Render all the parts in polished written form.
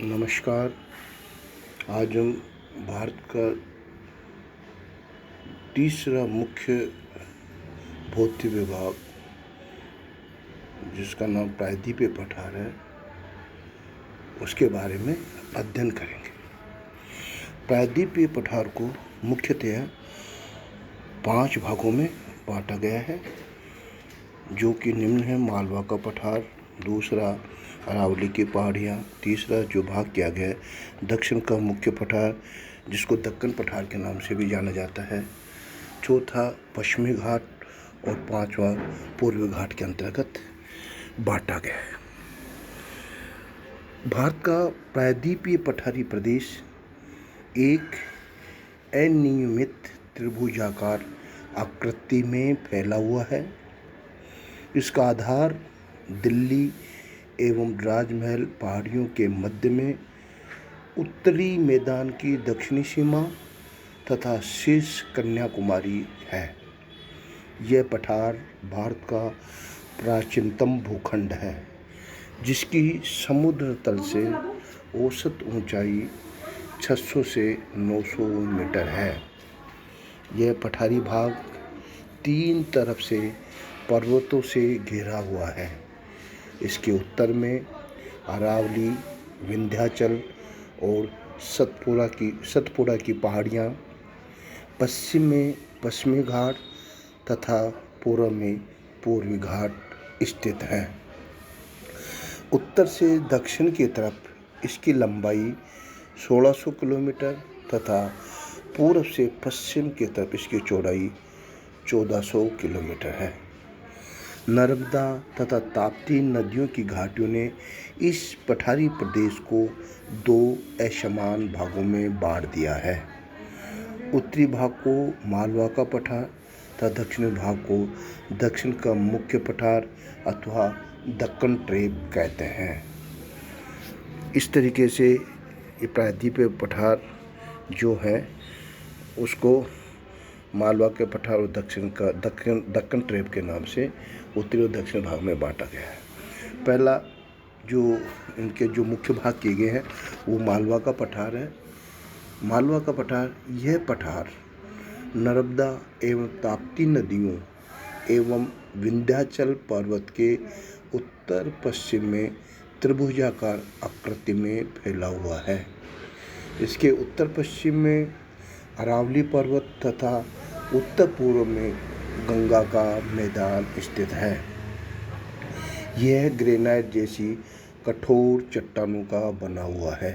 नमस्कार। आज हम भारत का तीसरा मुख्य भौतिक विभाग, जिसका नाम प्रायद्वीपीय पठार है, उसके बारे में अध्ययन करेंगे। प्रायद्वीपीय पठार को मुख्यतः 5 भागों में बांटा गया है, जो कि निम्न है: मालवा का पठार, दूसरा अरावली की पहाड़ियाँ, तीसरा जो भाग किया गया है दक्षिण का मुख्य पठार, जिसको दक्कन पठार के नाम से भी जाना जाता है, चौथा पश्चिमी घाट और पांचवा पूर्वी घाट के अंतर्गत बांटा गया है। भारत का प्रायद्वीपीय पठारी प्रदेश एक अनियमित त्रिभुजाकार आकृति में फैला हुआ है। इसका आधार दिल्ली एवं राजमहल पहाड़ियों के मध्य में उत्तरी मैदान की दक्षिणी सीमा तथा शीर्ष कन्याकुमारी है। यह पठार भारत का प्राचीनतम भूखंड है, जिसकी समुद्र तल से औसत ऊंचाई 600 से 900 मीटर है। यह पठारी भाग 3 तरफ से पर्वतों से घिरा हुआ है। इसके उत्तर में अरावली, विंध्याचल और सतपुड़ा की पहाड़ियाँ, पश्चिम में पश्चिमी घाट तथा पूर्व में पूर्वी घाट स्थित हैं। उत्तर से दक्षिण की तरफ इसकी लंबाई 1600 किलोमीटर तथा पूर्व से पश्चिम की तरफ इसकी चौड़ाई 1400 किलोमीटर है। नर्मदा तथा ताप्ती नदियों की घाटियों ने इस पठारी प्रदेश को 2 असमान भागों में बांट दिया है। उत्तरी भाग को मालवा का पठार तथा दक्षिणी भाग को दक्षिण का मुख्य पठार अथवा दक्कन ट्रेप कहते हैं। इस तरीके से ये प्रायद्वीपीय पठार जो है उसको मालवा के पठार और दक्कन ट्रेप के नाम से उत्तरी और दक्षिण भाग में बांटा गया है। पहला जो इनके जो मुख्य भाग किए गए हैं वो मालवा का पठार है। मालवा का पठार, यह पठार नर्मदा एवं ताप्ती नदियों एवं विंध्याचल पर्वत के उत्तर पश्चिम में त्रिभुजाकार आकृति में फैला हुआ है। इसके उत्तर पश्चिम में अरावली पर्वत तथा उत्तर पूर्व में गंगा का मैदान स्थित है। यह ग्रेनाइट जैसी कठोर चट्टानों का बना हुआ है।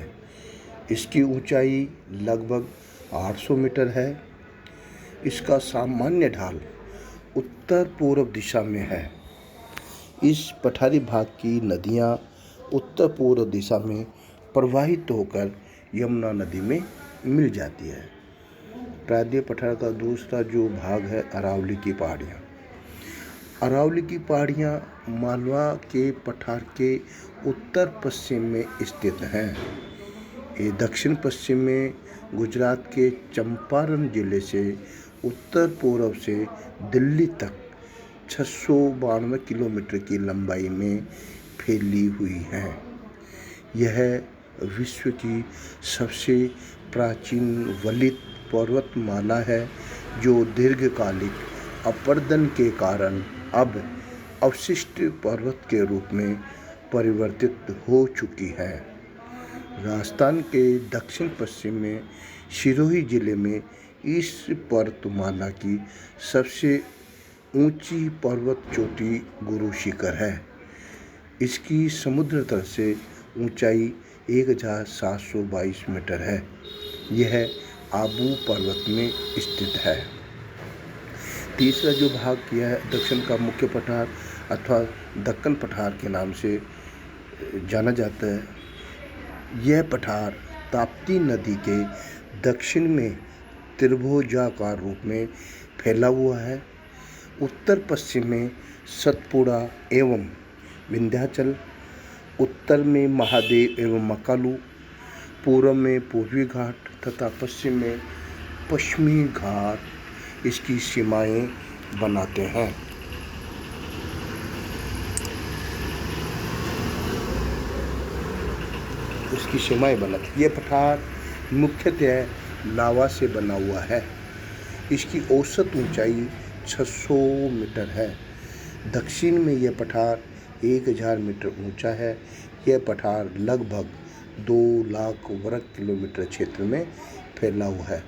इसकी ऊंचाई लगभग 800 मीटर है। इसका सामान्य ढाल उत्तर पूर्व दिशा में है। इस पठारी भाग की नदियां उत्तर पूर्व दिशा में प्रवाहित होकर यमुना नदी में मिल जाती है। प्रायद्वीपीय पठार का दूसरा जो भाग है अरावली की पहाड़ियाँ। अरावली की पहाड़ियाँ मालवा के पठार के उत्तर पश्चिम में स्थित हैं। ये दक्षिण पश्चिम में गुजरात के चंपारण जिले से उत्तर पूर्व से दिल्ली तक 692 किलोमीटर की लंबाई में फैली हुई हैं। यह विश्व की सबसे प्राचीन वलित पर्वतमाला है, जो दीर्घकालिक अपरदन के कारण अब अवशिष्ट पर्वत के रूप में परिवर्तित हो चुकी है। राजस्थान के दक्षिण पश्चिम में सिरोही जिले में इस पर्वतमाला की सबसे ऊंची पर्वत चोटी गुरु शिखर है। इसकी समुद्र तल से ऊंचाई 1722 मीटर है। यह आबू पर्वत में स्थित है। तीसरा जो भाग किया है दक्षिण का मुख्य पठार अथवा दक्कन पठार के नाम से जाना जाता है। यह पठार ताप्ती नदी के दक्षिण में त्रिभुजाकार रूप में फैला हुआ है। उत्तर पश्चिम में सतपुड़ा एवं विंध्याचल, उत्तर में महादेव एवं मकालू, पूर्व में पूर्वी घाट तथा पश्चिम में पश्चिमी घाट इसकी सीमाएं बनाते हैं। उसकी सीमाएं बना थी। यह पठार मुख्यतः लावा से बना हुआ है। इसकी औसत ऊंचाई 600 मीटर है। दक्षिण में यह पठार 1000 मीटर ऊंचा है। यह पठार लगभग 2 लाख वर्ग किलोमीटर क्षेत्र में फैला हुआ है।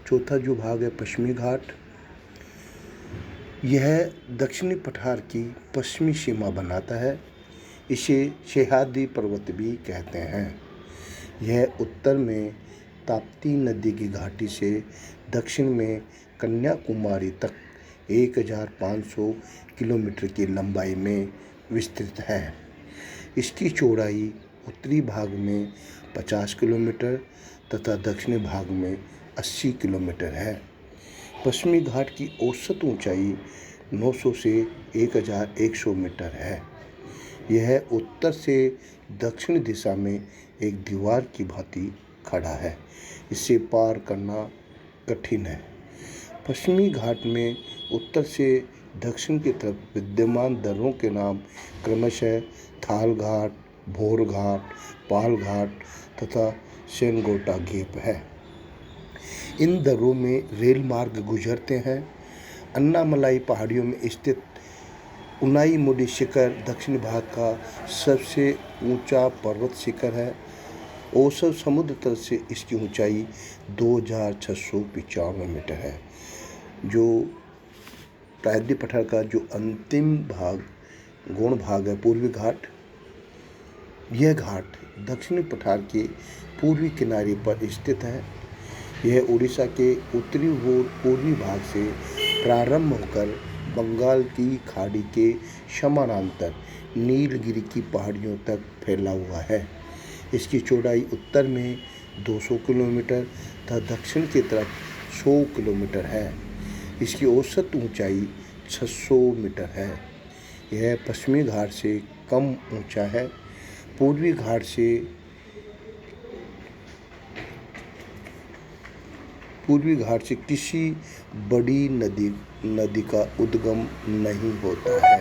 चौथा जो भाग है पश्चिमी घाट। यह दक्षिणी पठार की पश्चिमी सीमा बनाता है। इसे सह्याद्री पर्वत भी कहते हैं। यह उत्तर में ताप्ती नदी की घाटी से दक्षिण में कन्याकुमारी तक 1500 किलोमीटर की लंबाई में विस्तृत है। इसकी चौड़ाई उत्तरी भाग में 50 किलोमीटर तथा दक्षिणी भाग में 80 किलोमीटर है। पश्चिमी घाट की औसत ऊंचाई 900 से 1100 मीटर है। यह उत्तर से दक्षिण दिशा में एक दीवार की भांति खड़ा है। इसे पार करना कठिन है। पश्चिमी घाट में उत्तर से दक्षिण की तरफ विद्यमान दर्रों के नाम क्रमशः थाल घाट, भोर घाट, पाल घाट तथा सेनगोटा द्वीप है। इन दर्रों में रेल मार्ग गुजरते हैं। अन्नामलाई पहाड़ियों में स्थित उनाईमुडी शिखर दक्षिण भाग का सबसे ऊंचा पर्वत शिखर है। औसत समुद्र तल से इसकी ऊंचाई 2695 मीटर है। जो सह्याद्री पठार का जो अंतिम भाग गौण भाग है पूर्वी घाट, यह घाट दक्षिणी पठार के पूर्वी किनारे पर स्थित है। यह उड़ीसा के उत्तरी और पूर्वी भाग से प्रारंभ होकर बंगाल की खाड़ी के समानांतर नीलगिरी की पहाड़ियों तक फैला हुआ है। इसकी चौड़ाई उत्तर में 200 किलोमीटर तथा दक्षिण की तरफ 100 किलोमीटर है। इसकी औसत ऊंचाई 600 मीटर है। यह पश्चिमी घाट से कम ऊंचा है। पूर्वी घाट से किसी बड़ी नदी का उद्गम नहीं होता है।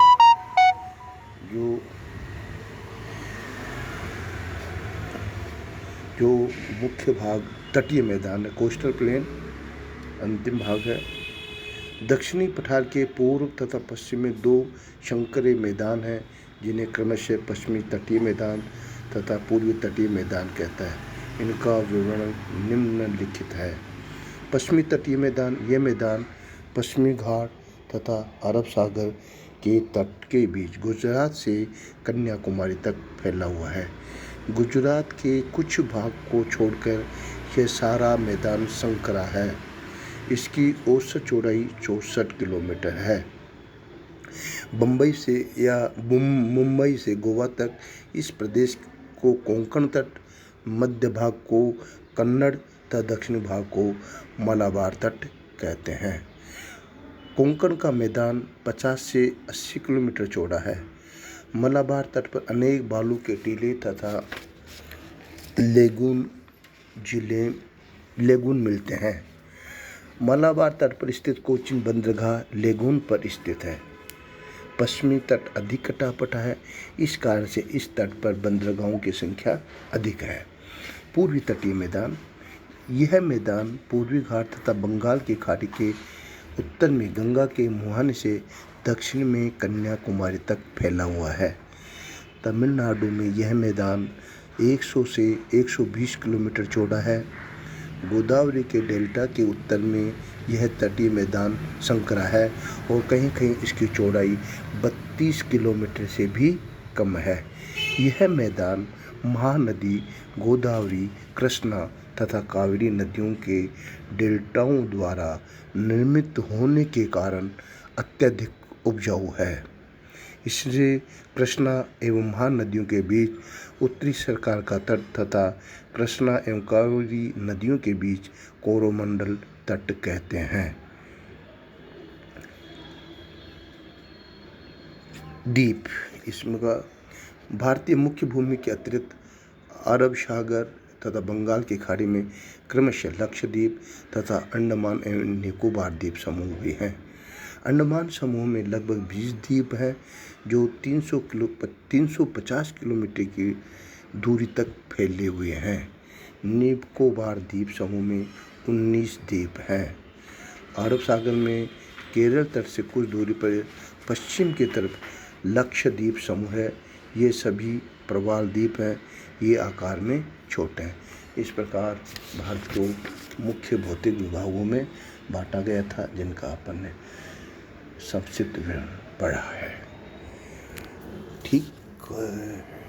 जो मुख्य भाग तटीय मैदान है, कोस्टल प्लेन अंतिम भाग है। दक्षिणी पठार के पूर्व तथा पश्चिम में 2 संकरे मैदान हैं, जिन्हें क्रमशः पश्चिमी तटीय मैदान तथा पूर्वी तटीय मैदान कहता है। इनका विवरण निम्नलिखित है। पश्चिमी तटीय मैदान, यह मैदान पश्चिमी घाट तथा अरब सागर के तट के बीच गुजरात से कन्याकुमारी तक फैला हुआ है। गुजरात के कुछ भाग को छोड़कर यह सारा मैदान संकरा है। इसकी औसत चौड़ाई 64 किलोमीटर है। मुंबई से गोवा तक इस प्रदेश को कोंकण तट, मध्य भाग को कन्नड़ तथा दक्षिणी भाग को मलाबार तट कहते हैं। कोंकण का मैदान 50 से 80 किलोमीटर चौड़ा है। मलाबार तट पर अनेक बालू के टीले तथा लेगून मिलते हैं। मलाबार तट पर स्थित कोचीन बंदरगाह लेगून पर स्थित है। पश्चिमी तट अधिक कटापटा है, इस कारण से इस तट पर बंदरगाहों की संख्या अधिक है। पूर्वी तटीय मैदान, यह मैदान पूर्वी घाट तथा बंगाल की खाड़ी के उत्तर में गंगा के मुहाने से दक्षिण में कन्याकुमारी तक फैला हुआ है। तमिलनाडु में यह मैदान 100 से 120 किलोमीटर चौड़ा है। गोदावरी के डेल्टा के उत्तर में यह तटीय मैदान संकरा है और कहीं कहीं इसकी चौड़ाई 32 किलोमीटर से भी कम है। यह मैदान महानदी गोदावरी, कृष्णा तथा कावेरी नदियों के डेल्टाओं द्वारा निर्मित होने के कारण अत्यधिक उपजाऊ है। इसलिए कृष्णा एवं महानदियों के बीच उत्तरी सरकार का तट तथा कृष्णा एवं कावेरी नदियों के बीच कोरोमंडल तट कहते हैं। द्वीप, इसमें का भारतीय मुख्य भूमि के अतिरिक्त अरब सागर तथा बंगाल की खाड़ी में क्रमशः लक्षद्वीप तथा अंडमान एवं निकोबार द्वीप समूह भी हैं। अंडमान समूह में लगभग 20 द्वीप हैं जो 350 किलोमीटर की दूरी तक फैले हुए हैं। निकोबार द्वीप समूह में 19 द्वीप हैं। अरब सागर में केरल तट से कुछ दूरी पर पश्चिम की तरफ लक्षद्वीप समूह है। ये सभी प्रवाल द्वीप हैं। ये आकार में छोटे हैं। इस प्रकार भारत को मुख्य भौतिक विभागों में बांटा गया था, जिनका अपन ने संक्षिप्त विवरण पढ़ा है। ठीक है।